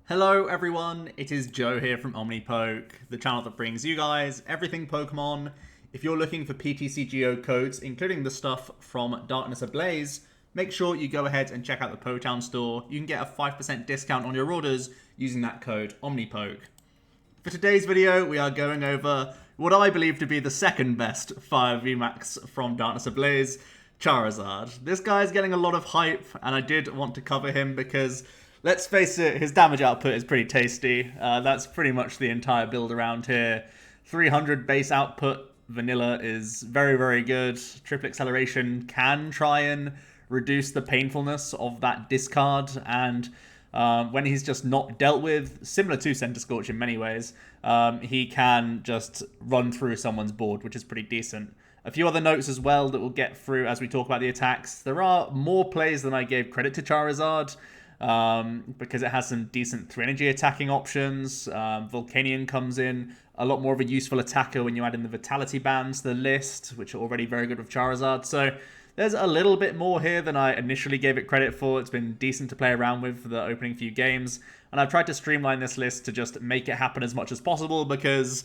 Hello everyone, it is Joe here from OmniPoke, the channel that brings you guys everything Pokemon. If you're looking for PTCGO codes, including the stuff from Darkness Ablaze, make sure you go ahead and check out the Potown store. You can get a 5% discount on your orders using that code OmniPoke. For today's video, we are going over what I believe to be the second best Fire VMAX from Darkness Ablaze, Charizard. This guy's getting a lot of hype, and I did want to cover him because, let's face it, his damage output is pretty tasty. That's pretty much the entire build around here. 300 base output, vanilla is very, very good. Triple acceleration can try and reduce the painfulness of that discard, and when he's just not dealt with, similar to centiskorch in many ways, he can just run through someone's board, which is pretty decent. A few other notes as well that we'll get through as we talk about the attacks. There are more plays than I gave credit to Charizard, because it has some decent 3-energy attacking options. Volcanion comes in a lot more of a useful attacker when you add in the Vitality Bands to the list, which are already very good with Charizard. So there's a little bit more here than I initially gave it credit for. It's been decent to play around with for the opening few games, and I've tried to streamline this list to just make it happen as much as possible, because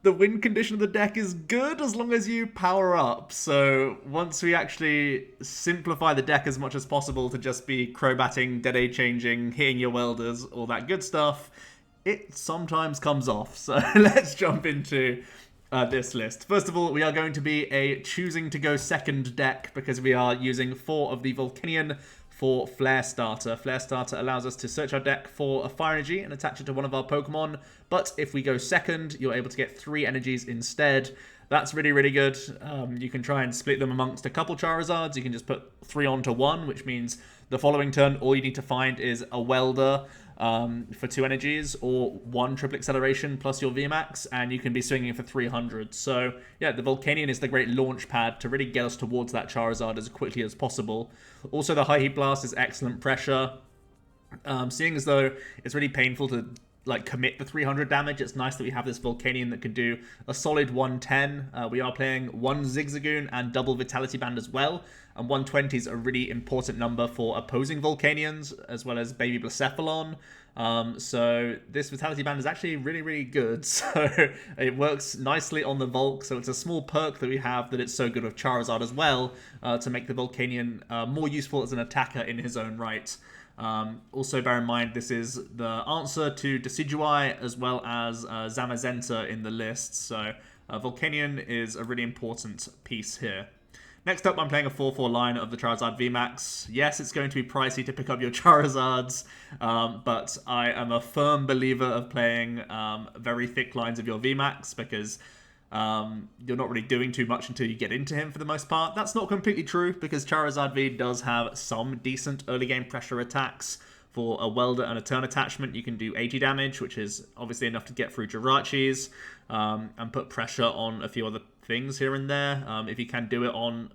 the win condition of the deck is good as long as you power up. So once we actually simplify the deck as much as possible to just be Crobatting, DAA changing, hitting your welders, all that good stuff, it sometimes comes off. So let's jump into this list. First of all, we are going to be a choosing to go second deck because we are using 4 of the Volcanion for Flare Starter. Flare Starter allows us to search our deck for a fire energy and attach it to one of our Pokemon, but if we go second, you're able to get 3 energies instead. That's really, really good. You can try and split them amongst a couple Charizards. You can just put 3 onto 1, which means the following turn, all you need to find is a Welder for 2 energies, or 1 triple acceleration plus your VMAX, and you can be swinging for 300. So yeah, the Volcanion is the great launch pad to really get us towards that Charizard as quickly as possible. Also, the High Heat Blast is excellent pressure. Seeing as though it's really painful to commit the 300 damage, it's nice that we have this Volcanion that can do a solid 110. We are playing 1 Zigzagoon and double Vitality Band as well, and 120 is a really important number for opposing Volcanions, as well as Baby Blacephalon. So this Vitality Band is actually really, really good. So it works nicely on the Volk, so it's a small perk that we have that it's so good with Charizard as well, to make the Volcanion more useful as an attacker in his own right. Also bear in mind, this is the answer to Decidueye as well as Zamazenta in the list, so Volcanion is a really important piece here. Next up, I'm playing a 4-4 line of the Charizard VMAX. Yes, it's going to be pricey to pick up your Charizards, but I am a firm believer of playing very thick lines of your VMAX, because you're not really doing too much until you get into him for the most part. That's not completely true, because Charizard V does have some decent early game pressure attacks. For a Welder and a turn attachment, you can do 80 damage, which is obviously enough to get through Jirachis, and put pressure on a few other things here and there. If you can do it on,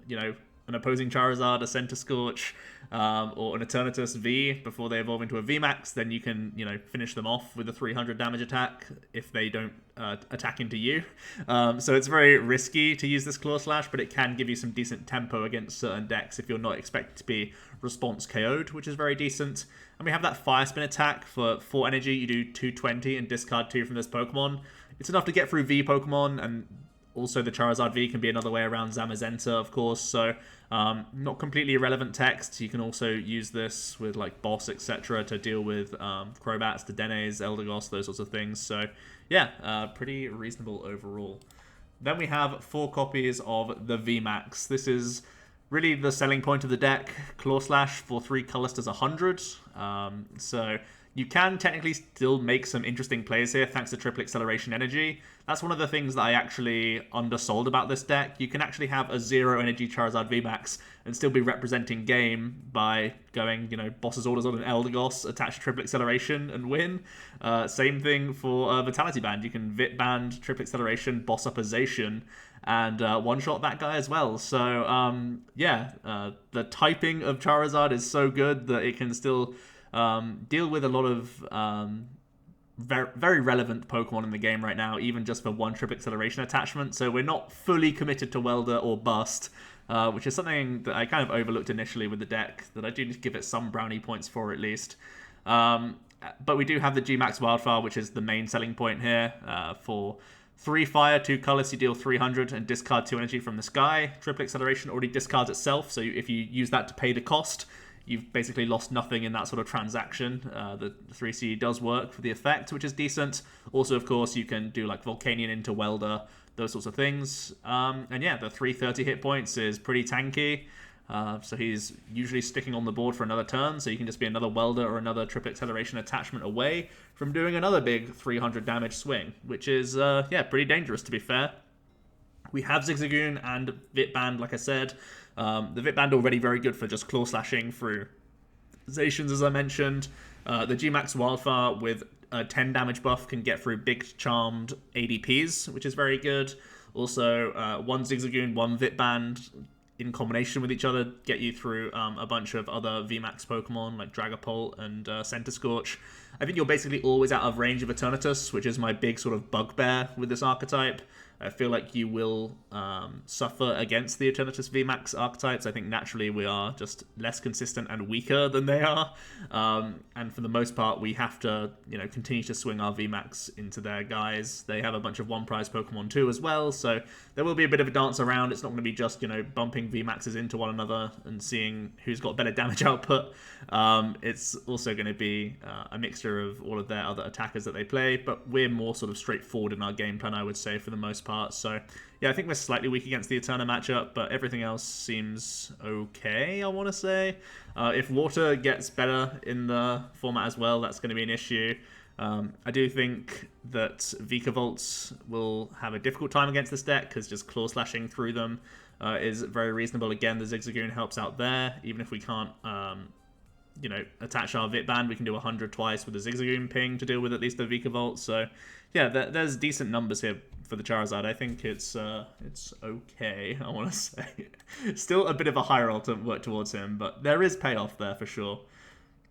an opposing Charizard, a centiskorch, or an Eternatus V before they evolve into a VMAX, then you can, finish them off with a 300 damage attack if they don't attack into you. So it's very risky to use this Claw Slash, but it can give you some decent tempo against certain decks if you're not expected to be response KO'd, which is very decent. And we have that Fire Spin attack for 4 energy. You do 220 and discard 2 from this Pokemon. It's enough to get through V Pokemon, and also the Charizard V can be another way around Zamazenta, of course. So not completely irrelevant text. You can also use this with Boss, etc. to deal with Crobats, Dedennes, Eldegoss, those sorts of things. So yeah, pretty reasonable overall. Then we have 4 copies of the VMAX. This is really the selling point of the deck. Claw Slash for 3 colors does 100. So you can technically still make some interesting plays here thanks to triple acceleration energy. That's one of the things that I actually undersold about this deck. You can actually have a 0 energy Charizard VMAX and still be representing game by going, Boss's Orders on an Eldegoss, attach triple acceleration and win. Same thing for Vitality Band. You can Vit Band, triple acceleration, boss up a Zacian, and one-shot that guy as well. So the typing of Charizard is so good that it can still deal with a lot of very relevant Pokemon in the game right now, even just for 1 triple acceleration attachment. So we're not fully committed to Welder or Bust, which is something that I kind of overlooked initially with the deck, that I do need to give it some brownie points for at least. But we do have the G-Max Wildfire, which is the main selling point here. For 3 fire, 2 colors, you deal 300 and discard 2 energy from the sky. Triple Acceleration already discards itself, so if you use that to pay the cost, you've basically lost nothing in that sort of transaction. The 3C does work for the effect, which is decent. Also, of course, you can do like Volcanion into Welder, those sorts of things. And yeah, the 330 hit points is pretty tanky. So he's usually sticking on the board for another turn, so you can just be another Welder or another Triple Acceleration attachment away from doing another big 300 damage swing, which is, yeah, pretty dangerous, to be fair. We have Zigzagoon and Vitband, like I said. The Vitband already very good for just claw slashing through Zacians, as I mentioned. The G-Max Wildfire with a 10 damage buff can get through big charmed ADPs, which is very good. Also, one Zigzagoon, one Vitband in combination with each other get you through a bunch of other VMAX Pokemon like Dragapult and Centiskorch. I think you're basically always out of range of Eternatus, which is my big sort of bugbear with this archetype. I feel like you will suffer against the Eternatus VMAX archetypes. I think naturally we are just less consistent and weaker than they are. And for the most part, we have to, continue to swing our VMAX into their guys. They have a bunch of one-prize Pokemon too as well, so there will be a bit of a dance around. It's not going to be just, bumping VMAXs into one another and seeing who's got better damage output. It's also going to be a mixture of all of their other attackers that they play, but we're more sort of straightforward in our game plan, I would say, for the most part. So yeah, I think we're slightly weak against the Eterna matchup, but everything else seems okay, I want to say. If water gets better in the format as well, that's going to be an issue. I do think that Vikavolt will have a difficult time against this deck, because just claw slashing through them is very reasonable. Again, the Zigzagoon helps out there. Even if we can't attach our Vitband, we can do 100 twice with the Zigzagoon ping to deal with at least the Vikavolt. So yeah, there's decent numbers here for the Charizard. I think it's okay, I want to say. Still a bit of a higher roll to work towards him, but there is payoff there for sure.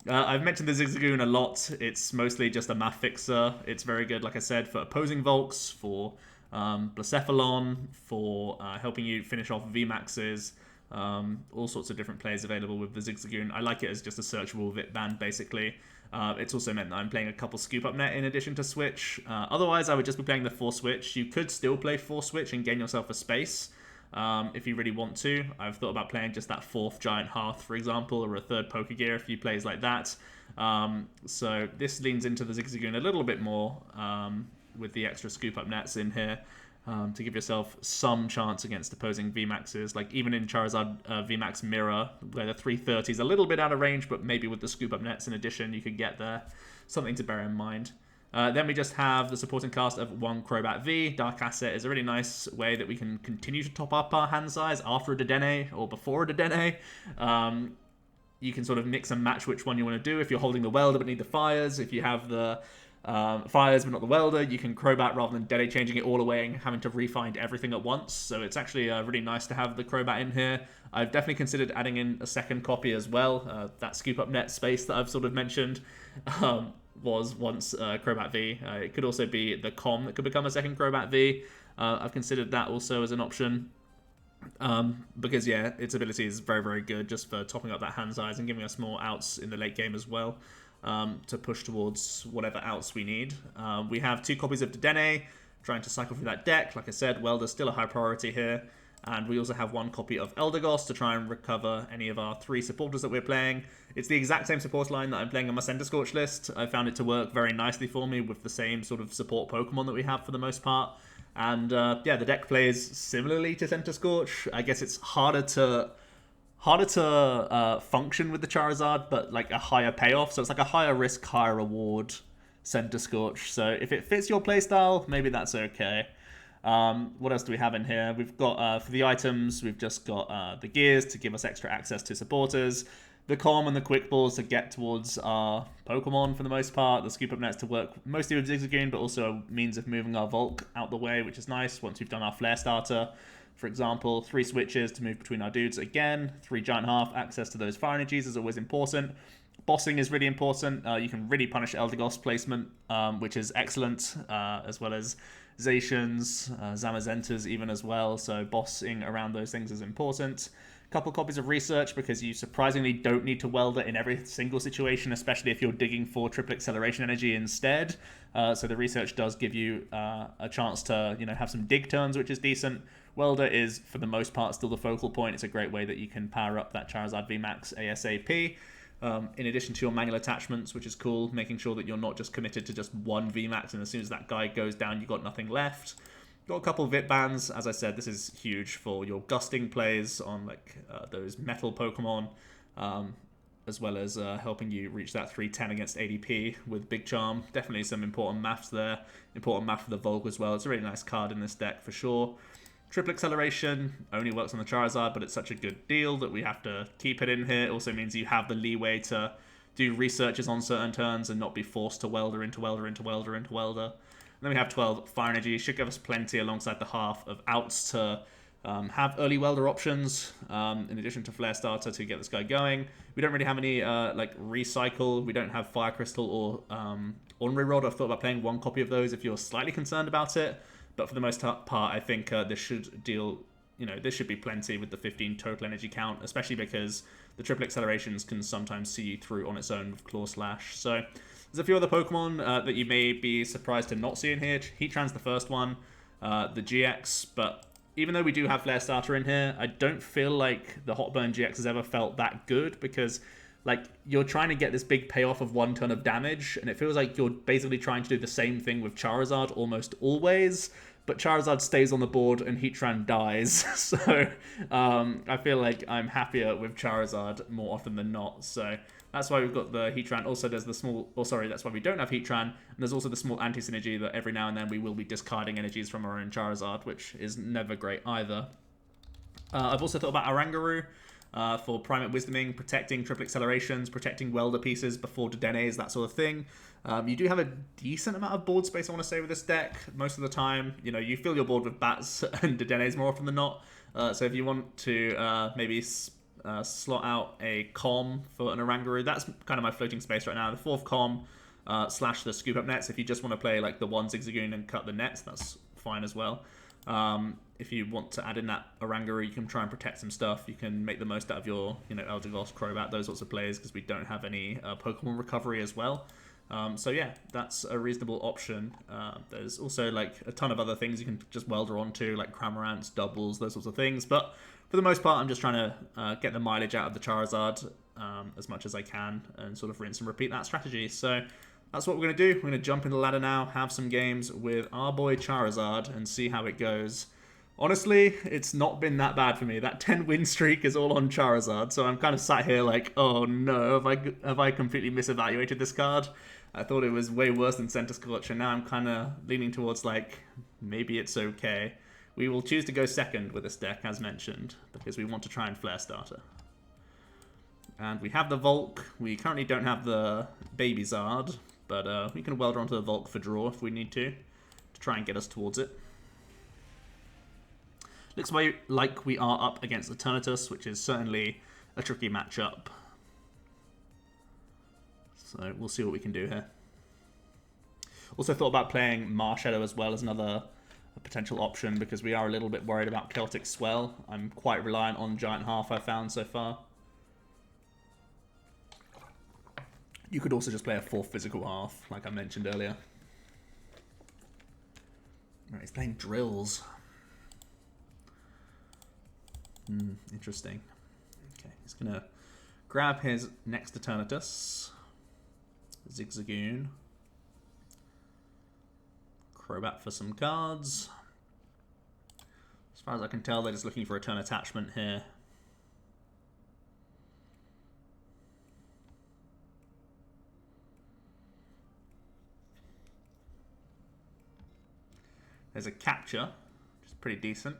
I've mentioned the Zigzagoon a lot. It's mostly just a math fixer. It's very good, like I said, for opposing Volks, for Blacephalon, for helping you finish off VMAXs. All sorts of different plays available with the Zigzagoon. I like it as just a searchable Vitband, basically. It's also meant that I'm playing a couple Scoop Up Net in addition to Switch. Otherwise, I would just be playing the 4 Switch. You could still play 4 Switch and gain yourself a space if you really want to. I've thought about playing just that 4th Giant Hearth, for example, or a 3rd Pokégear, a few plays like that. So this leans into the Zigzagoon a little bit more with the extra Scoop Up Nets in here. To give yourself some chance against opposing VMAXs. Like even in Charizard VMAX Mirror, where the 330 is a little bit out of range, but maybe with the Scoop Up Nets in addition, you could get there. Something to bear in mind. Then we just have the supporting cast of one Crobat V. Dark Asset is a really nice way that we can continue to top up our hand size after a Dedenne or before a Dedenne. You can sort of mix and match which one you want to do. If you're holding the Welder but need the Fires, if you have the Fires but not the Welder, you can Crobat rather than Dedenne changing it all away and having to refind everything at once. So it's actually really nice to have the Crobat in here. I've definitely considered adding in a second copy as well. That Scoop Up Net space that I've sort of mentioned was once Crobat V. It could also be the Com that could become a second Crobat V. I've considered that also as an option. Because yeah, its ability is very, very good just for topping up that hand size and giving us more outs in the late game as well. To push towards whatever outs we need. We have 2 copies of Dedenne, trying to cycle through that deck. Like I said, Welder's still a high priority here. And we also have 1 copy of Eldegoss to try and recover any of our 3 supporters that we're playing. It's the exact same support line that I'm playing on my centiskorch list. I found it to work very nicely for me with the same sort of support Pokemon that we have for the most part. And yeah, the deck plays similarly to centiskorch. I guess it's harder to function with the Charizard, but like a higher payoff. So it's like a higher risk, higher reward centiskorch. So if it fits your playstyle, maybe that's okay. What else do we have in here? We've got, for the items, we've just got the gears to give us extra access to supporters, the Com and the Quick Balls to get towards our Pokemon for the most part, the Scoop Up Nets to work mostly with Zigzagoon, but also a means of moving our Volk out the way, which is nice once we've done our Flare Starter. For example, 3 switches to move between our dudes again, 3 Giant Hearth, access to those fire energies is always important. Bossing is really important. You can really punish Eldegoss placement, which is excellent, as well as Zacians, Zamazentas even as well, so bossing around those things is important. couple copies of Research because you surprisingly don't need to Welder in every single situation, especially if you're digging for triple acceleration energy instead. So the Research does give you a chance to, you know, have some dig turns, which is decent. Welder is, for the most part, still the focal point. It's a great way that you can power up that Charizard VMAX ASAP. In addition to your manual attachments, which is cool, making sure that you're not just committed to just one VMAX, and as soon as that guy goes down, you've got nothing left. Got a couple of VIP bands. As I said, this is huge for your gusting plays on like those metal Pokemon, as well as helping you reach that 310 against ADP with Big Charm. Definitely some important maths there. Important math for the Volk as well. It's a really nice card in this deck for sure. Triple Acceleration only works on the Charizard, but it's such a good deal that we have to keep it in here. It also means you have the leeway to do researches on certain turns and not be forced to Welder into Welder into Welder into Welder. And then we have 12 Fire Energy. Should give us plenty alongside the half of outs to have early Welder options, in addition to Flare Starter to get this guy going. We don't really have any like Recycle. We don't have Fire Crystal or Ornery Rod. I've thought about playing one copy of those if you're slightly concerned about it. But for the most part, I think this should deal, you know, this should be plenty with the 15 total energy count, especially because the triple accelerations can sometimes see you through on its own with Claw Slash. So there's a few other Pokemon that you may be surprised to not see in here. Heatran's the first one, the GX, but even though we do have Flare Starter in here, I don't feel like the Hot Burn GX has ever felt that good because, like, you're trying to get this big payoff of 1 ton of damage, and it feels like you're basically trying to do the same thing with Charizard almost always, but Charizard stays on the board and Heatran dies. So I feel like I'm happier with Charizard more often than not. So that's why we've got the Heatran. Also, there's the small... Oh, sorry, that's why we don't have Heatran. And there's also the small anti-synergy that every now and then we will be discarding energies from our own Charizard, which is never great either. I've also thought about Oranguru. For Primate Wisdoming, protecting triple accelerations, protecting Welder pieces before Dedenne-s, that sort of thing. You do have a decent amount of board space, I want to say, with this deck. Most of the time, you know, you fill your board with Bats and Dedenne-s more often than not. So if you want to maybe slot out a Com for an Oranguru, that's kind of my floating space right now. The 4th Com slash the Scoop Up Nets. If you just want to play like the 1 Zigzagoon and cut the nets, that's fine as well. If you want to add in that Oranguru, you can try and protect some stuff. You can make the most out of your, you know, Eldegoss, Crobat, those sorts of plays, because we don't have any Pokemon recovery as well. So yeah, that's a reasonable option. There's also like a ton of other things you can just Welder onto, like Cramorants, doubles, those sorts of things. But for the most part, I'm just trying to get the mileage out of the Charizard as much as I can and sort of rinse and repeat that strategy. So that's what we're going to do. We're going to jump into the ladder now, have some games with our boy Charizard, and see how it goes. Honestly, it's not been that bad for me. That 10-win streak is all on Charizard, so I'm kind of sat here like, oh no, have I completely misevaluated this card? I thought it was way worse than centiskorch, and now I'm kind of leaning towards like, maybe it's okay. We will choose to go second with this deck, as mentioned, because we want to try and Flare Starter. And we have the Volk. We currently don't have the Baby Zard, but we can Welder onto the Volk for draw if we need to try and get us towards it. Looks like we are up against Eternatus, which is certainly a tricky matchup. So we'll see what we can do here. Also thought about playing Marshadow as well as another potential option, because we are a little bit worried about Celtic Swell. I'm quite reliant on Giant Hearth, I've found so far. You could also just play a 4th Physical Hearth, like I mentioned earlier. Right, he's playing Drills. Interesting. Okay, he's going to grab his next Eternatus. Zigzagoon. Crobat for some cards. As far as I can tell, they're just looking for a turn attachment here. There's a Capture, which is pretty decent.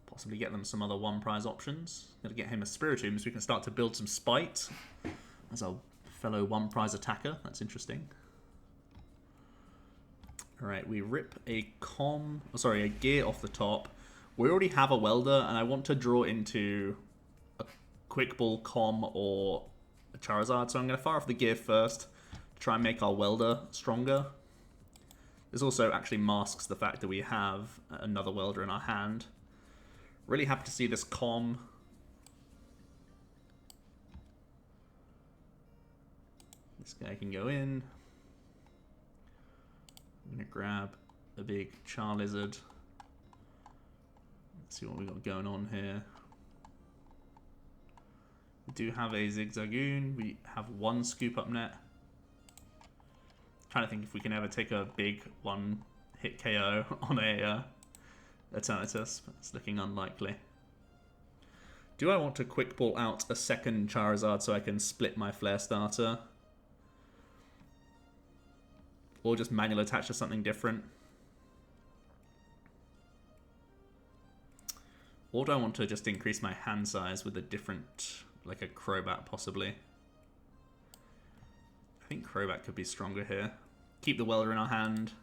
Possibly get them some other 1 prize options. Gonna get him a Spiritomb so we can start to build some spite as our fellow 1 prize attacker. That's interesting. Alright, we rip a gear off the top. We already have a Welder, and I want to draw into a Quick Ball, Com, or a Charizard, so I'm going to fire off the gear first to try and make our Welder stronger. This also actually masks the fact that we have another Welder in our hand. Really happy to see this com. This guy can go in. I'm going to grab a big Charizard. Let's see what we got going on here. We do have a Zigzagoon. We have one scoop up net. Trying to think if we can ever take a big one-hit KO on a Eternatus, but it's looking unlikely. Do I want to quick ball out a second Charizard so I can split my Flare starter? Or just manual attach to something different? Or do I want to just increase my hand size with a different, like a Crobat possibly? I think Crobat could be stronger here. Keep the Welder in our hand.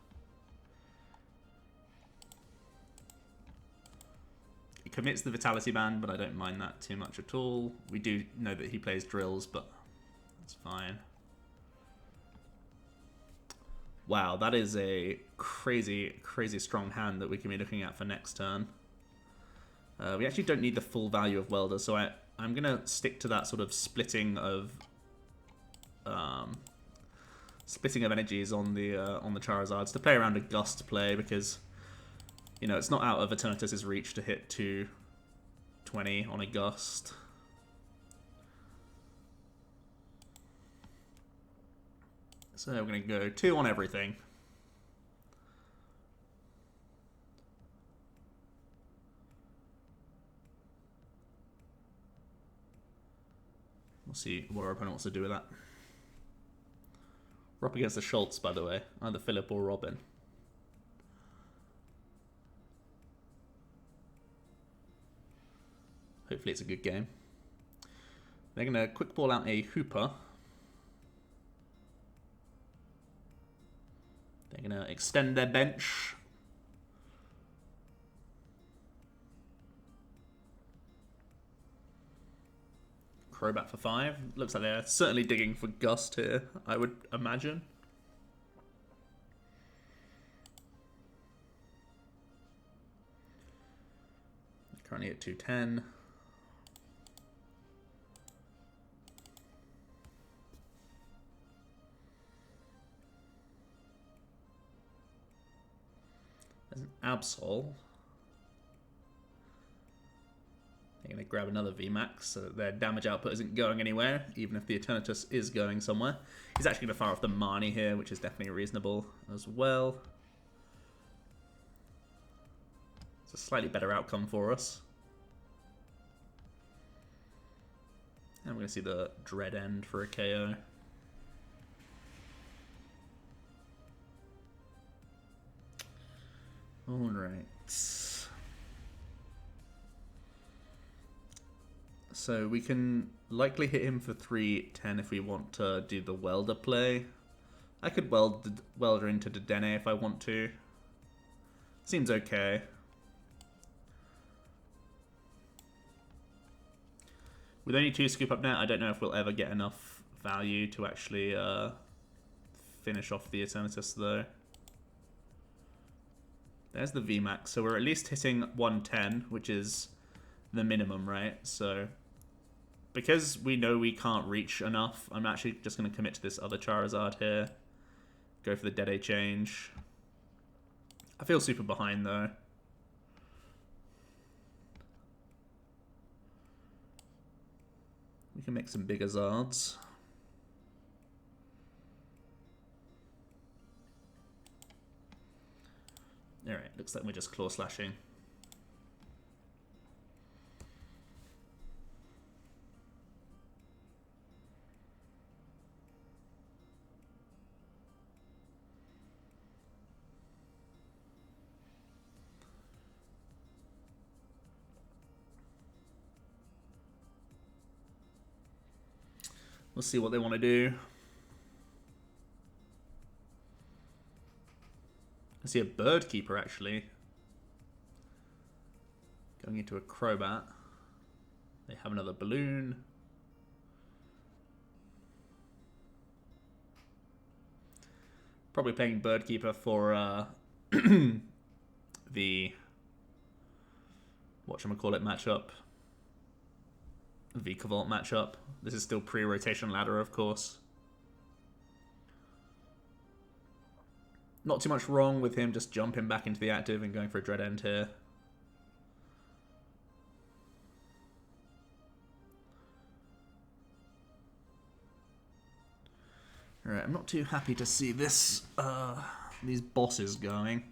It commits the Vitality Band, but I don't mind that too much at all. We do know that he plays drills, but that's fine. Wow, that is a crazy, crazy strong hand that we can be looking at for next turn. We actually don't need the full value of Welder, so I'm going to stick to that sort of splitting of energies on the Charizards to play around a Gust play, because you know it's not out of Eternatus' reach to hit 220 on a Gust. So we're going to go 2 on everything. We'll see what our opponent wants to do with that. We're up against the Schultz, by the way. Either Philip or Robin. Hopefully it's a good game. They're going to quick ball out a Hooper. They're going to extend their bench. Crobat for 5. Looks like they're certainly digging for Gust here, I would imagine. They're currently at 210. There's an Absol. They're going to grab another VMAX so that their damage output isn't going anywhere, even if the Eternatus is going somewhere. He's actually going to fire off the Marnie here, which is definitely reasonable as well. It's a slightly better outcome for us. And we're going to see the Dread End for a KO. Alright. So we can likely hit him for 310 if we want to do the Welder play. I could Welder into Dedenne if I want to. Seems okay. With only 2 scoop up net, I don't know if we'll ever get enough value to actually finish off the Eternatus though. There's the VMAX, so we're at least hitting 110, which is the minimum, right? So because we know we can't reach enough, I'm actually just going to commit to this other Charizard here. Go for the DAA change. I feel super behind though. We can make some bigger Zards. Alright, looks like we're just claw slashing. We'll see what they want to do. I see a Bird Keeper actually. Going into a Crobat. They have another Balloon. Probably playing Bird Keeper for the whatchamacallit matchup. Vikavolt matchup. This is still pre-rotation ladder, of course. Not too much wrong with him just jumping back into the active and going for a Dread End here. Alright, I'm not too happy to see this, these bosses going.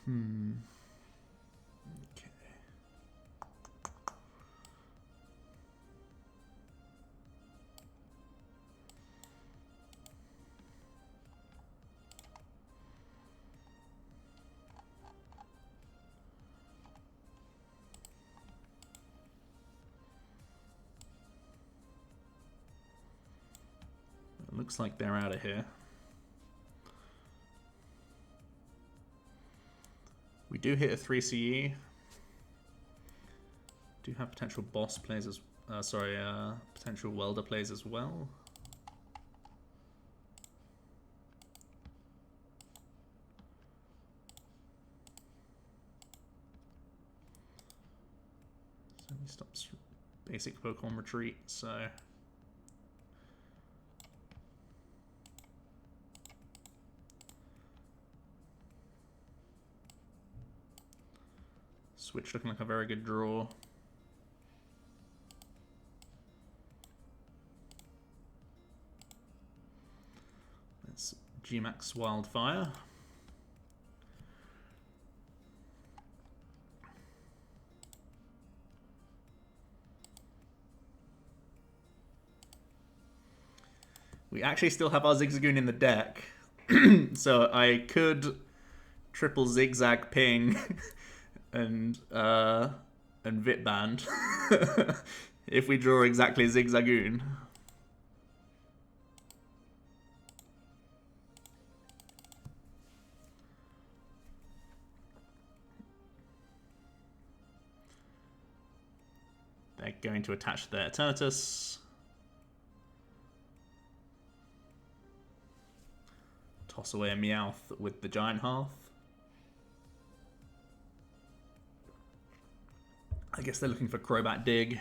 Okay. It looks like they're out of here. We do hit a 3 CE. Do have potential boss plays as potential welder plays as well. So he stops basic Pokemon retreat, so Switch looking like a very good draw. It's GMAX Wildfire. We actually still have our Zigzagoon in the deck, so I could triple Zigzag Ping and Vitband if we draw exactly Zigzagoon. They're going to attach their Eternatus. Toss away a Meowth with the Giant Hearth. I guess they're looking for Crobat Dig.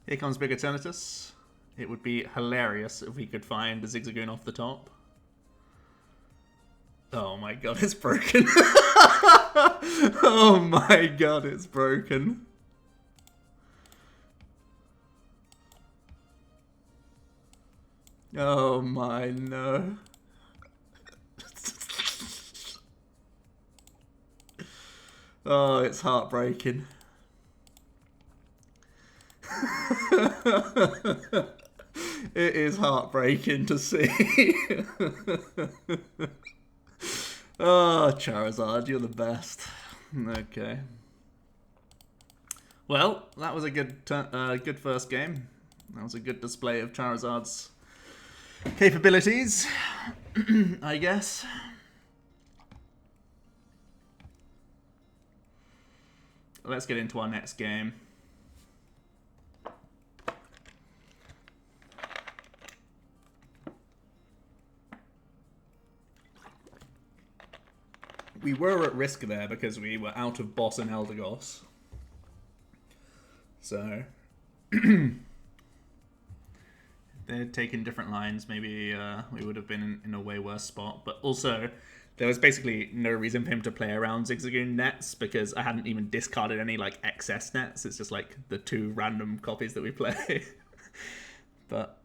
Here comes Big Eternatus. It would be hilarious if we could find the Zigzagoon off the top. Oh my god, it's broken. Oh my god, it's broken. Oh my no. Oh, it's heartbreaking. It is heartbreaking to see. Oh, Charizard, you're the best. Okay. Well, that was a good good first game. That was a good display of Charizard's capabilities, I guess. Let's get into our next game. We were at risk there because we were out of boss and Eldegoss. So they'd taken different lines, maybe we would have been in a way worse spot. But also, there was basically no reason for him to play around Zigzagoon nets because I hadn't even discarded any like excess nets. It's just like the 2 random copies that we play. But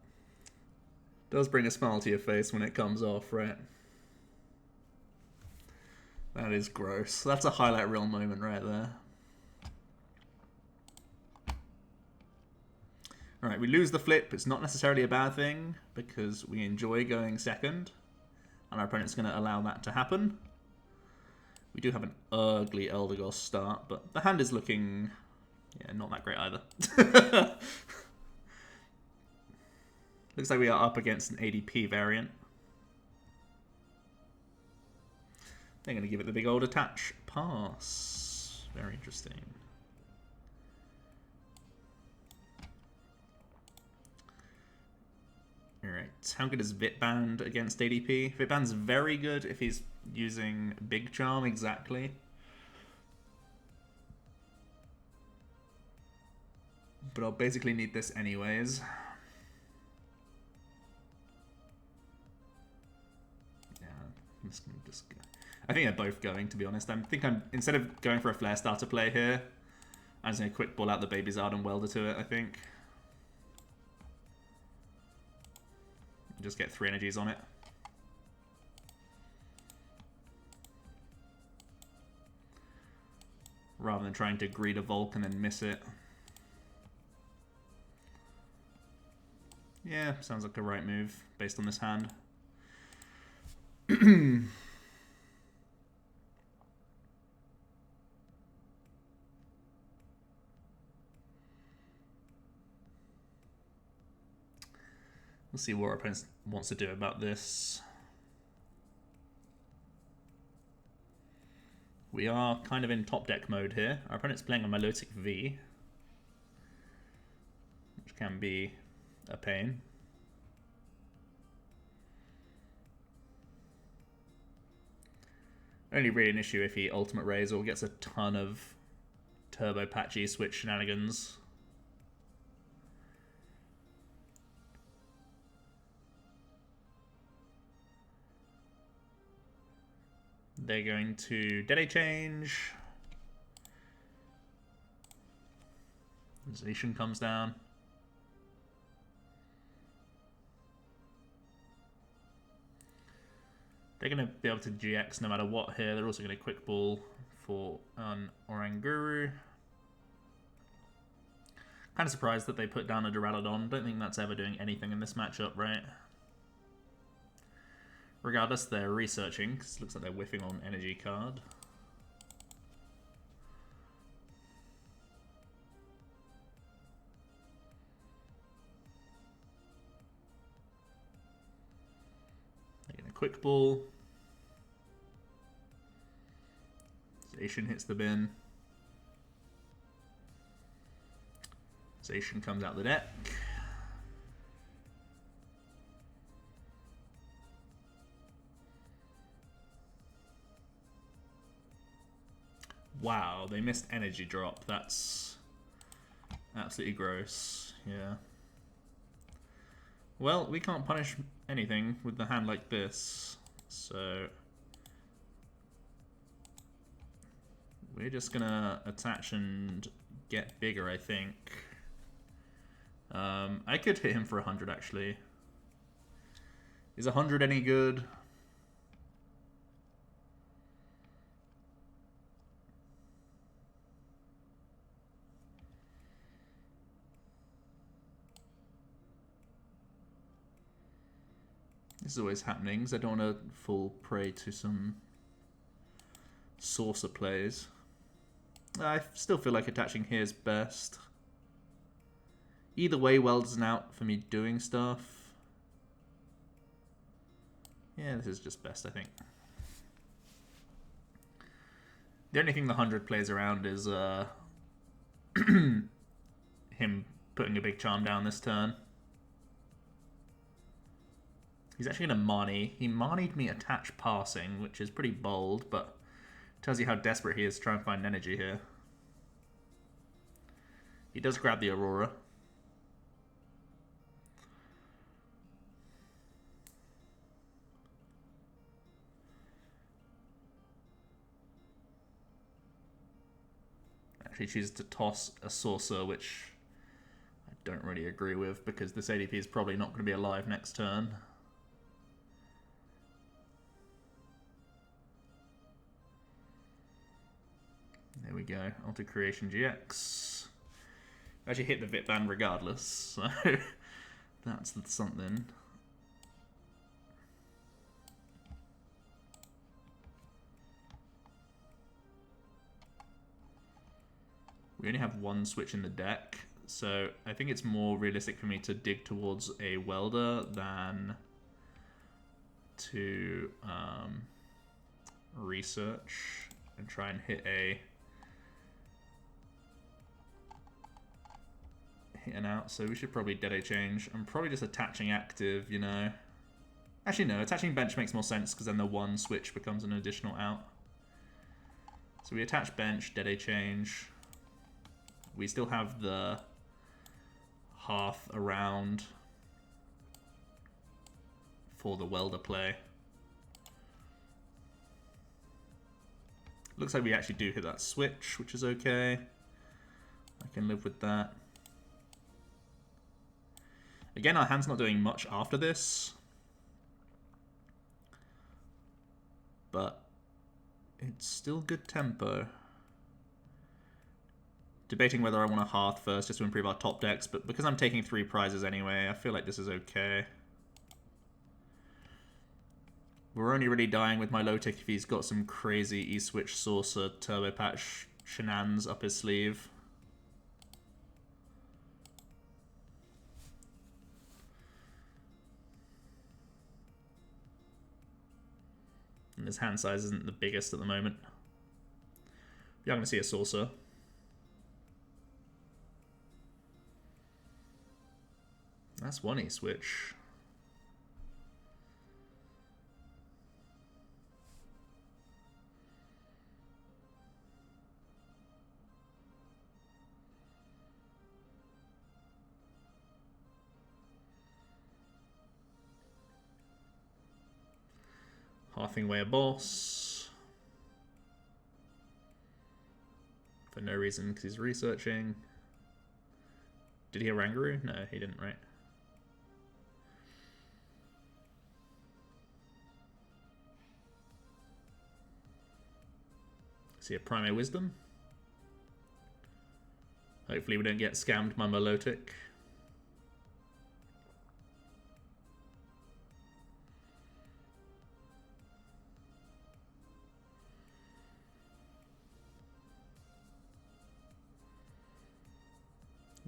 it does bring a smile to your face when it comes off, right? That is gross. That's a highlight reel moment right there. Alright, we lose the flip. It's not necessarily a bad thing because we enjoy going second. And our opponent's going to allow that to happen. We do have an ugly Eldegoss start, but the hand is looking, yeah, not that great either. Looks like we are up against an ADP variant. They're going to give it the big old attach pass. Very interesting. Alright, how good is Vitband against ADP? Vitband's very good if he's using Big Charm, exactly. But I'll basically need this anyways. Yeah, I'm just gonna go. I think they're both going, to be honest. Instead of going for a Flare Starter play here, I'm just gonna quick ball out the Babyzard and Welder to it, I think. Just get 3 energies on it. Rather than trying to greed a Volk and then miss it. Yeah, sounds like the right move based on this hand. We'll see what our opponent wants to do about this. We are kind of in top deck mode here. Our opponent's playing a Milotic V, which can be a pain. Only really an issue if he Ultimate Rays or gets a ton of Turbo Patchy switch shenanigans. They're going to DAA change. Zation comes down. They're going to be able to GX no matter what here. They're also going to quick ball for an Oranguru. Kind of surprised that they put down a Duraludon. Don't think that's ever doing anything in this matchup, right? Regardless, they're researching, because it looks like they're whiffing on energy card. They're going to quick ball. Zation hits the bin. Zation comes out the deck. Wow, they missed energy drop. That's absolutely gross. Yeah. Well, we can't punish anything with the hand like this, so we're just gonna attach and get bigger, I think. I could hit him for 100, actually. Is 100 any good? This is always happening, because I don't want to fall prey to some saucer plays. I still feel like attaching here is best. Either way, Welder's an out for me doing stuff. Yeah, this is just best, I think. The only thing the 100 plays around is him putting a big charm down this turn. He's actually going to Mani. He Mani'd me attach passing, which is pretty bold, but tells you how desperate he is to try and find energy here. He does grab the Aurora. Actually chooses to toss a Saucer, which I don't really agree with, because this ADP is probably not going to be alive next turn. There we go, Alter Creation GX. Actually hit the Vitband regardless, so that's something. We only have one switch in the deck, So I think it's more realistic for me to dig towards a Welder than to research and try and hit an out. So we should probably DAA change. I'm probably just attaching active, you know. Actually, no, attaching bench makes more sense because then the one switch becomes an additional out. So we attach bench, DAA change. We still have the Hearth around for the Welder play. Looks like we actually do hit that switch, which is okay. I can live with that. Again, our hand's not doing much after this. But it's still good tempo. Debating whether I want a Hearth first just to improve our top decks, but because I'm taking 3 prizes anyway, I feel like this is okay. We're only really dying with my low tick if he's got some crazy E-Switch Saucer Turbo Patch shenanigans up his sleeve. And his hand size isn't the biggest at the moment. We are going to see a Saucer. That's one E-Switch. Hearthing away a boss. For no reason, because he's researching. Did he have Rangaroo? No, he didn't, right? Is he a Primate Wisdom? Hopefully we don't get scammed by Milotic.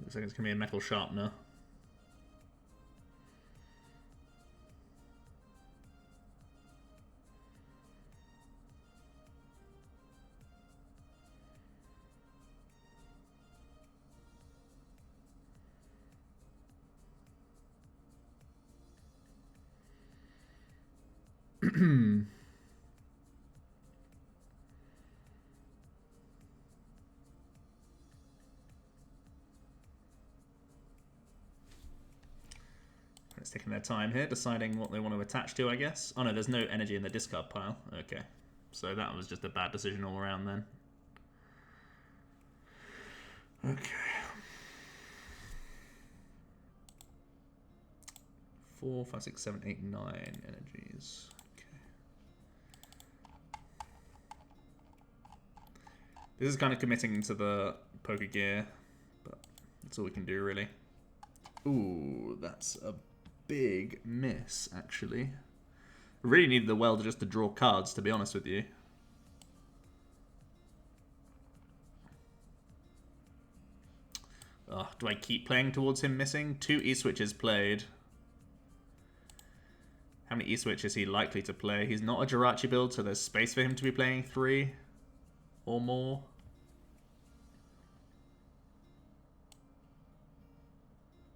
Looks like it's going to be a Metal Sharpener. It's taking their time here, deciding what they want to attach to, I guess. Oh no, there's no energy in the discard pile. Okay. So that was just a bad decision all around then. Okay. 4, 5, 6, 7, 8, 9 energies. Okay. This is kind of committing to the Pokégear, but that's all we can do, really. Ooh, that's a big miss, actually. I really needed the Welder just to draw cards, to be honest with you. Oh, do I keep playing towards him missing? 2 E-Switches played. How many E-Switch is he likely to play? He's not a Jirachi build, so there's space for him to be playing 3 or more.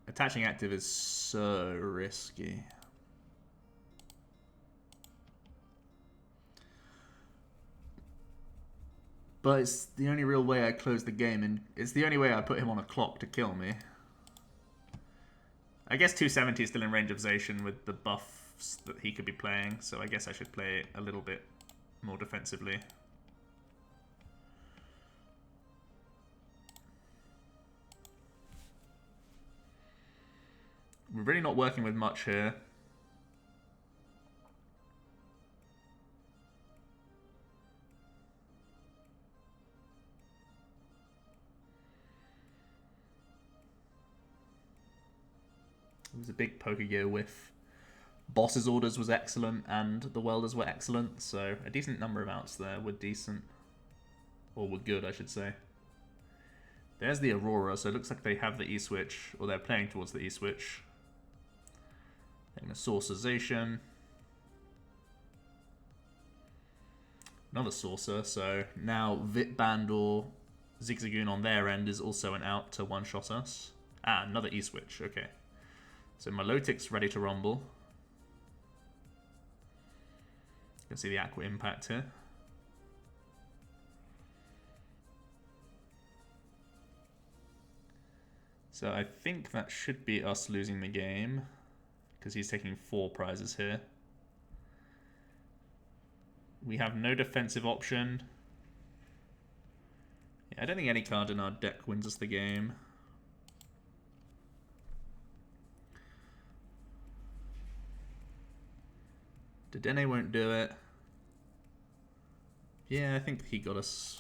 Attaching active is so risky. But it's the only real way I close the game, and it's the only way I put him on a clock to kill me. I guess 270 is still in range of Zacian with the buffs that he could be playing, so I guess I should play a little bit more defensively. We're really not working with much here. It was a big Pokégear whiff. Boss's orders was excellent, and the Welders were excellent, so a decent number of outs there were decent. Or were good, I should say. There's the Aurora, so it looks like they have the E-switch, or they're playing towards the E-switch. Then a Saucerization. Another Saucer, so now Vitband or Zigzagoon on their end is also an out to one-shot us. Ah, another E-switch, okay. So Milotic's ready to rumble. You can see the Aqua Impact here. So I think that should be us losing the game, because he's taking 4 prizes here. We have no defensive option. Yeah, I don't think any card in our deck wins us the game. Dedenne won't do it. Yeah, I think he got us.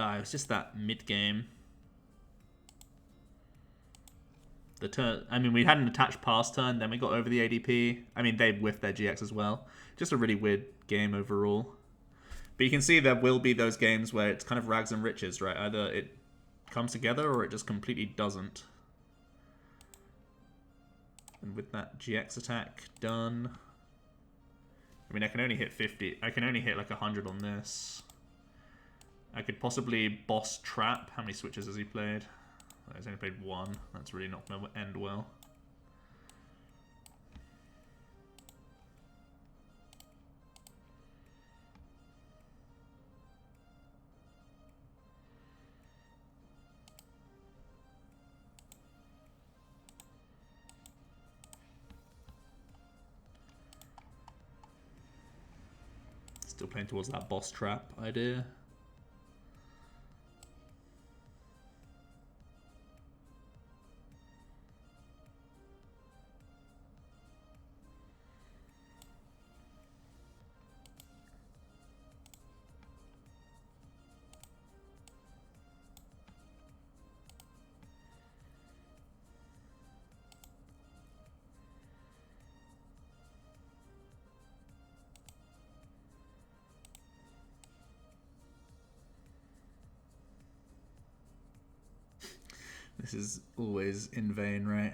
It was just that mid-game. The turn, I mean, we had an attached pass turn, then we got over the ADP. I mean, they whiffed their GX as well. Just a really weird game overall. But you can see there will be those games where it's kind of rags and riches, right? Either it comes together or it just completely doesn't. And with that GX attack done... I mean, I can only hit 50. I can only hit like 100 on this. I could possibly boss trap. How many switches has he played? He's only played 1. That's really not going to end well. Still playing towards that boss trap idea. This is always in vain, right?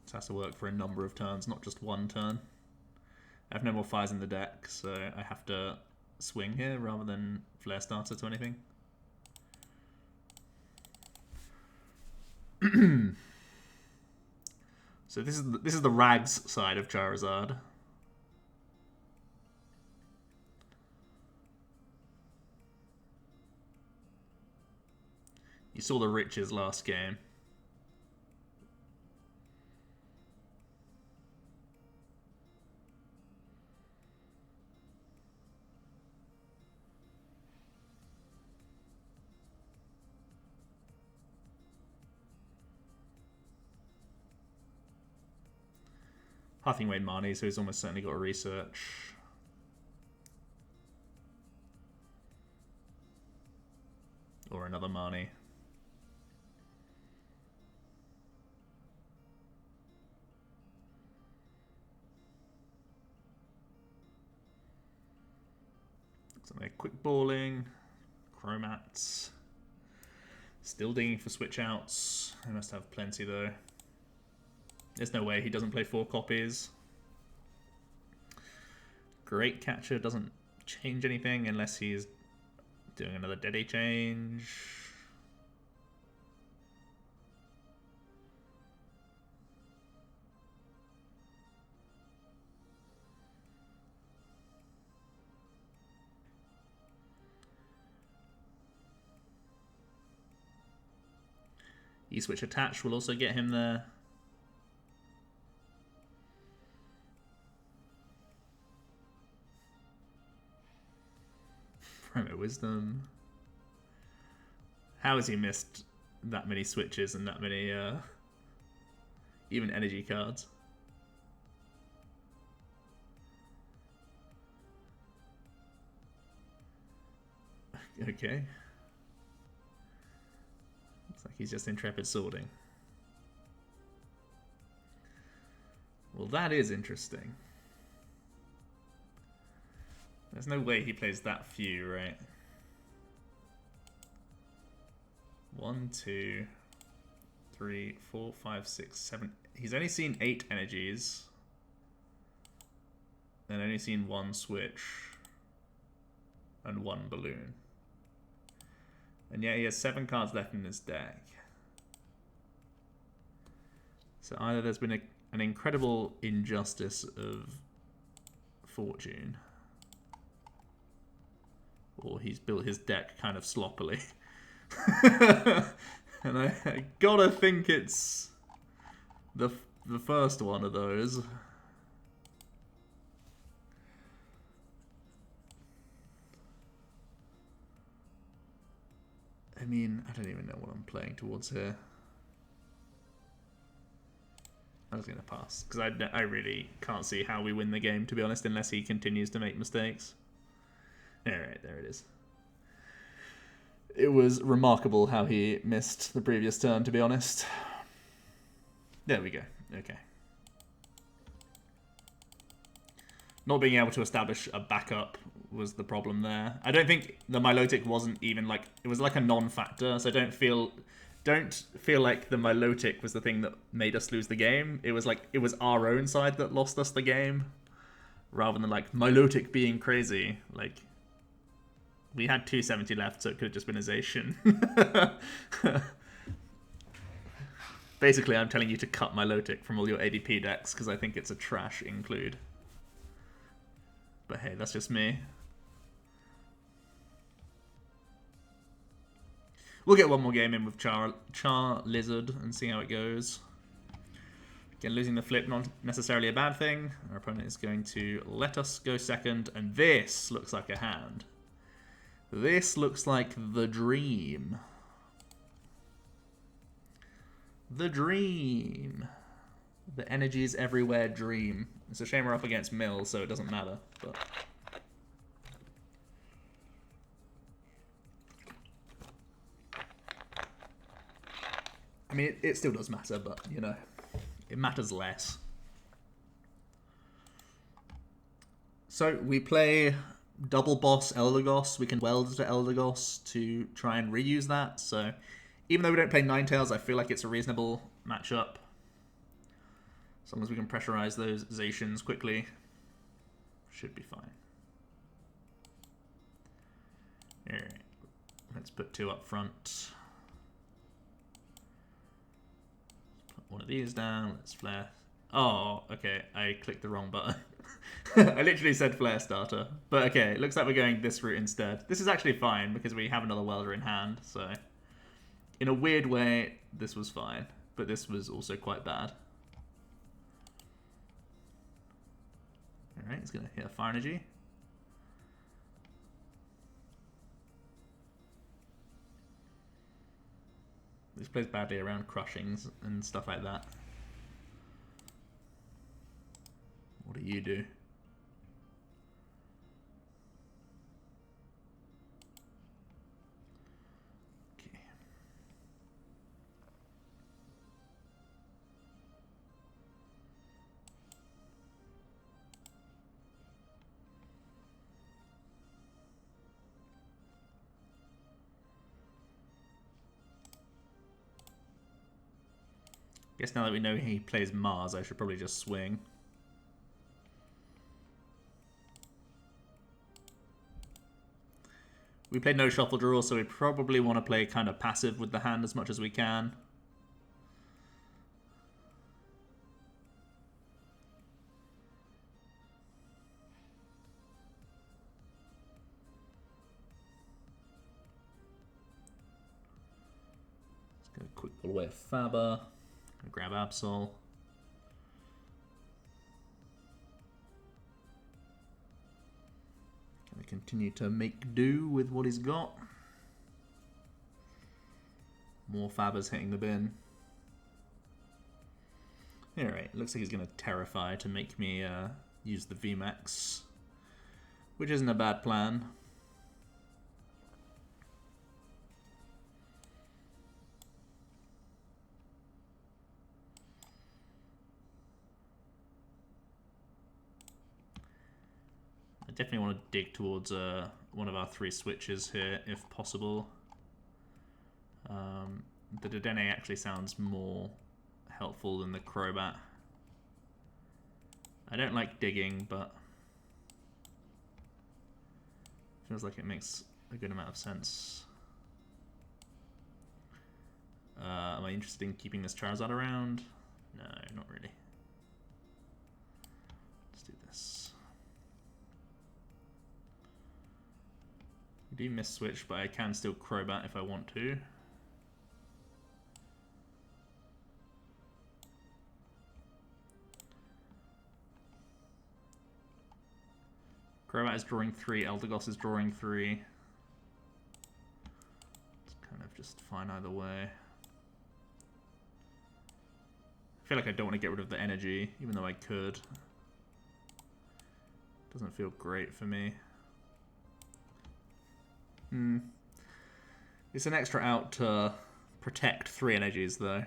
This has to work for a number of turns, not just one turn. I have no more fires in the deck, so I have to swing here rather than flare starter to anything. So this is the rags side of Charizard. You saw the riches last game. Huffing Wade Marnie, so he's almost certainly got a research. Or another Marnie. Something like quick balling, Chromats. Still digging for switch outs. He must have plenty though. There's no way he doesn't play 4 copies. Great Catcher doesn't change anything unless he's doing another Dedenne change. E-switch attached will also get him there. Promo Wisdom. How has he missed that many switches and that many even energy cards? Okay. Looks like he's just Intrepid Swording. Well, that is interesting. There's no way he plays that few, right? 1, 2, 3, 4, 5, 6, 7. He's only seen 8 energies. And only seen 1 switch. And 1 balloon. And yet he has 7 cards left in his deck. So either there's been an incredible injustice of fortune, or he's built his deck kind of sloppily. And I gotta think it's the first one of those. I mean, I don't even know what I'm playing towards here. I was going to pass, because I really can't see how we win the game, to be honest, unless he continues to make mistakes. Alright, there it is. It was remarkable how he missed the previous turn, to be honest. There we go. Okay. Not being able to establish a backup was the problem there. I don't think the Milotic wasn't even like... It was like a non-factor, so don't feel like the Milotic was the thing that made us lose the game. It was like, it was our own side that lost us the game, rather than like Milotic being crazy. Like, we had 270 left, so it could have just been a Zacian. Basically, I'm telling you to cut Milotic from all your ADP decks, because I think it's a trash include. But hey, that's just me. We'll get one more game in with Charizard and see how it goes. Again, losing the flip, not necessarily a bad thing. Our opponent is going to let us go second, and this looks like a hand. This looks like the dream. The dream. The energies everywhere dream. It's a shame we're up against Mill, so it doesn't matter. But I mean, it still does matter, but, you know, it matters less. So, we play double boss Eldegoss. We can weld to Eldegoss to try and reuse that. So, even though we don't play Ninetales, I feel like it's a reasonable matchup. As long as we can pressurize those Zacians quickly, should be fine. Alright, let's put 2 up front. One of these down, let's flare. Oh, okay, I clicked the wrong button. I literally said flare starter. But okay, it looks like we're going this route instead. This is actually fine because we have another welder in hand, so in a weird way, this was fine. But this was also quite bad. Alright, he's gonna hit a fire energy. This plays badly around crushings and stuff like that. What do you do? Okay. Guess now that we know he plays Mars, I should probably just swing. We played no shuffle draw, so we probably want to play kind of passive with the hand as much as we can. Let's go quick pull away a Faber. Grab Absol. Can we continue to make do with what he's got? More Fabers hitting the bin. Alright, looks like he's going to Terrify to make me use the VMAX, which isn't a bad plan. definitely want to dig towards one of our 3 switches here, if possible. The Dedenne actually sounds more helpful than the Crobat. I don't like digging, but feels like it makes a good amount of sense. Am I interested in keeping this Charizard around? No, not really. Let's do this. I do miss switch, but I can still Crobat if I want to. Crobat is drawing 3, Eldegoss is drawing 3. It's kind of just fine either way. I feel like I don't want to get rid of the energy, even though I could. Doesn't feel great for me. It's an extra out to protect 3 energies, though.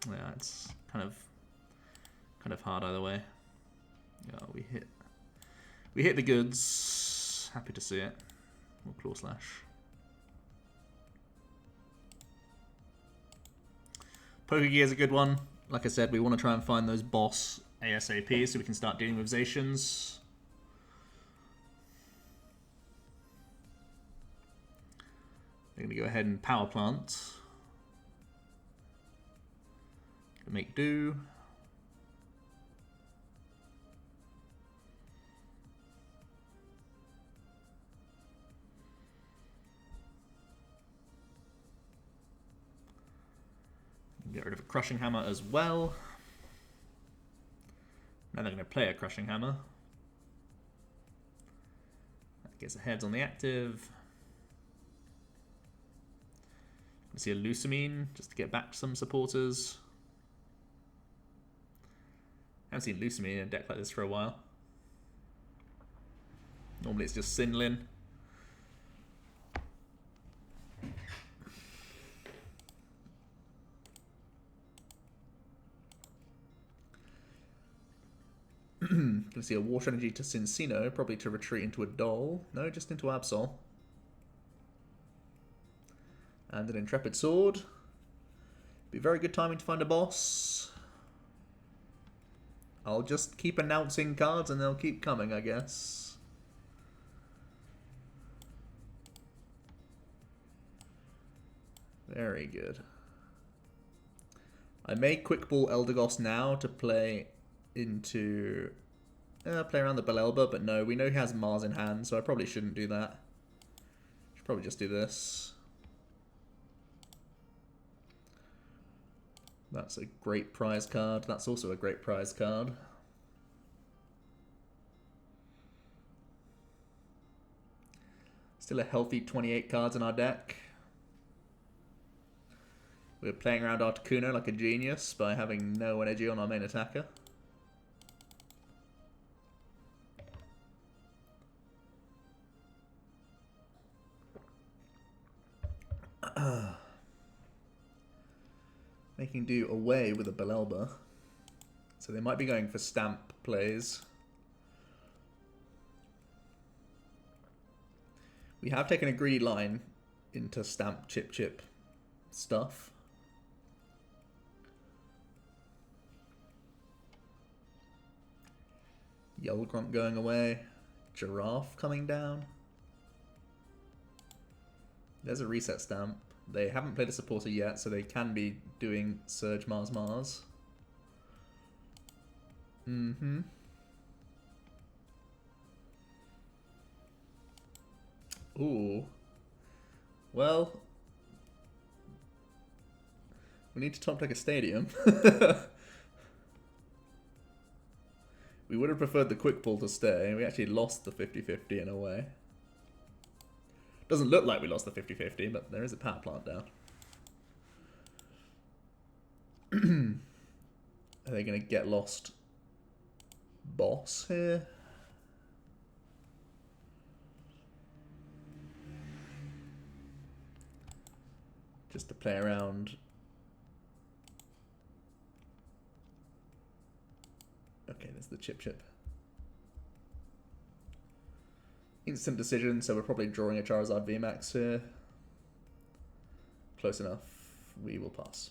Yeah, it's kind of hard either way. Yeah, we hit the goods. Happy to see it. More Claw Slash. Pokégear is a good one. Like I said, we want to try and find those boss ASAP so we can start dealing with Zacians. They're going to go ahead and Power Plant. Make do. Get rid of a Crushing Hammer as well. Now they're going to play a Crushing Hammer. That gets a heads on the active. Let's see a Lusamine just to get back some supporters. I haven't seen Lusamine in a deck like this for a while. Normally it's just Sinlin. Gonna see a Water Energy to Cincino, probably to retreat into a Doll. No, just into Absol. And an Intrepid Sword. Be very good timing to find a boss. I'll just keep announcing cards and they'll keep coming, I guess. Very good. I may Quick Ball Eldegoss now to play into... play around the Belelba, but no, we know he has Mars in hand, so I probably shouldn't do that. Should probably just do this. That's a great prize card. That's also a great prize card. Still a healthy 28 cards in our deck. We're playing around Articuno like a genius by having no energy on our main attacker. Making do away with a Belelba. So they might be going for stamp plays. We have taken a greedy line into stamp chip stuff. Yellowgrump going away. Giraffe coming down. There's a reset stamp. They haven't played a supporter yet, so they can be doing Surge Mars Mars. Ooh. Well, we need to top deck a stadium. We would have preferred the Quick Ball to stay. We actually lost the 50-50 in a way. Doesn't look like we lost the 50-50, but there is a power plant down. Are they going to get lost boss here? Just to play around. Okay, there's the chip. instant decision, so we're probably drawing a Charizard VMAX here. Close enough. We will pass.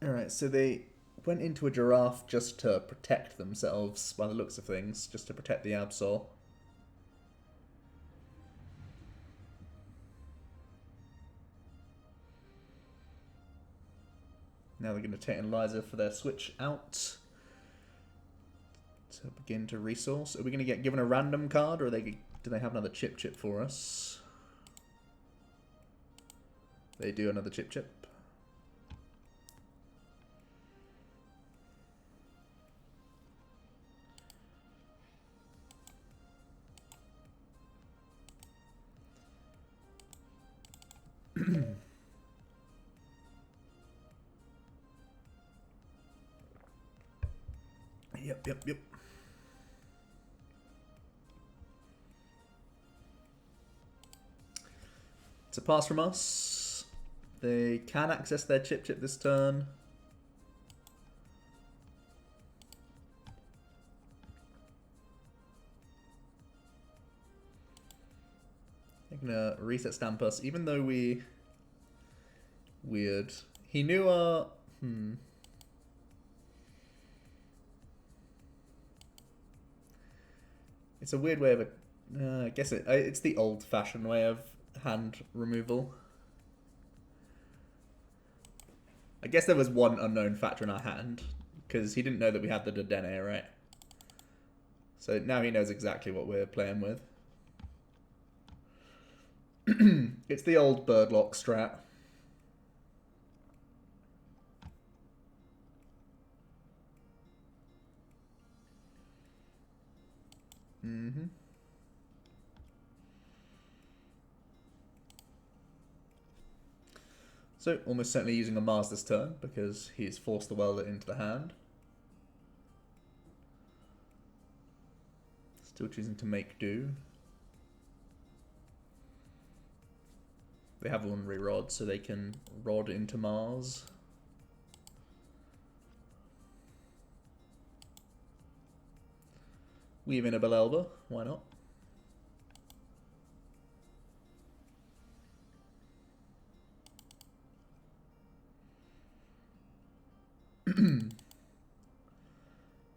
Alright, so they went into a giraffe just to protect themselves, by the looks of things, just to protect the Absol. Now they're going to take Eliza for their switch out. To begin to resource. Are we going to get given a random card, or do they have another chip for us? They do another chip. Yep. It's a pass from us. They can access their chip this turn. They're gonna reset stamp us, even though we... Weird. He knew our... It's a weird way of... I guess it's the old-fashioned way of hand removal. I guess there was one unknown factor in our hand, because he didn't know that we had the Dedenne, right? So now he knows exactly what we're playing with. It's the old birdlock strat. So, almost certainly using a Mars this turn, because he's forced the Welder into the hand. Still choosing to make do. They have one re-rod, so they can rod into Mars. Weave in a Belelba, why not?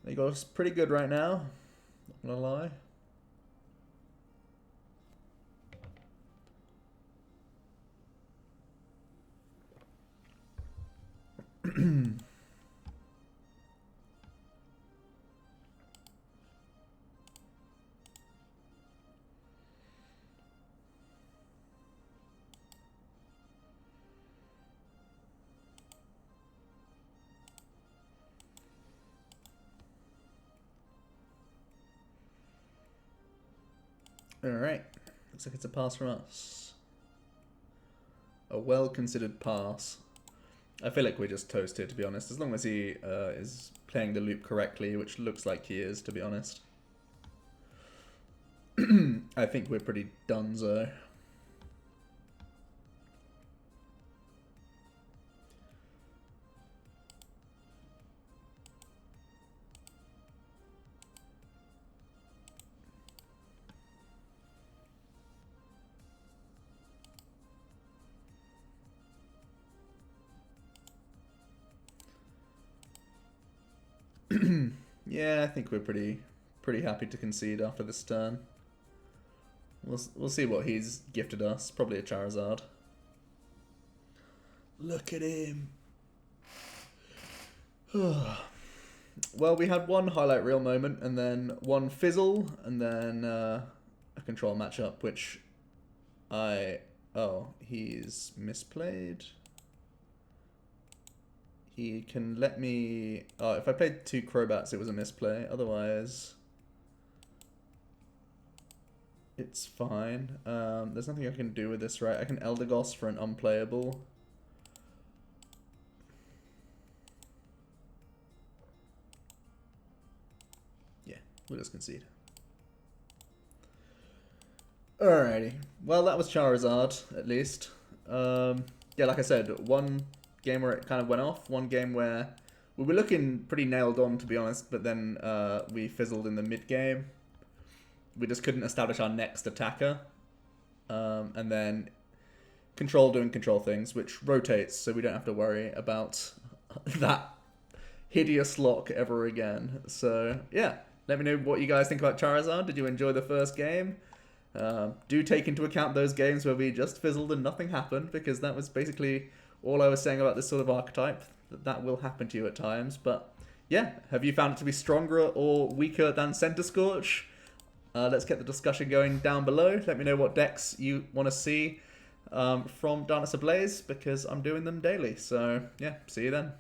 They got us pretty good right now, not gonna lie. Alright, looks like it's a pass from us. A well-considered pass. I feel like we're just toast here, to be honest, as long as he is playing the loop correctly, which looks like he is, to be honest. I think we're pretty donezo. Yeah, I think we're pretty happy to concede after this turn. We'll see what he's gifted us. Probably a Charizard. Look at him. Well, we had one highlight reel moment, and then one fizzle, and then a control matchup, which oh, he's misplayed. He can let me... Oh, if I played 2 Crobats, it was a misplay. Otherwise, it's fine. There's nothing I can do with this, right? I can Eldegoss for an unplayable. Yeah, we'll just concede. Alrighty. Well, that was Charizard, at least. Yeah, like I said, one game where it kind of went off, one game where we were looking pretty nailed on, to be honest, but then we fizzled in the mid-game. We just couldn't establish our next attacker. And then Control doing Control things, which rotates, so we don't have to worry about that hideous lock ever again. So, yeah. Let me know what you guys think about Charizard. Did you enjoy the first game? Do take into account those games where we just fizzled and nothing happened, because that was basically all I was saying about this sort of archetype. That will happen to you at times. But, yeah. Have you found it to be stronger or weaker than centiskorch? Let's get the discussion going down below. Let me know what decks you want to see from Darkness Ablaze, because I'm doing them daily. So, yeah, see you then.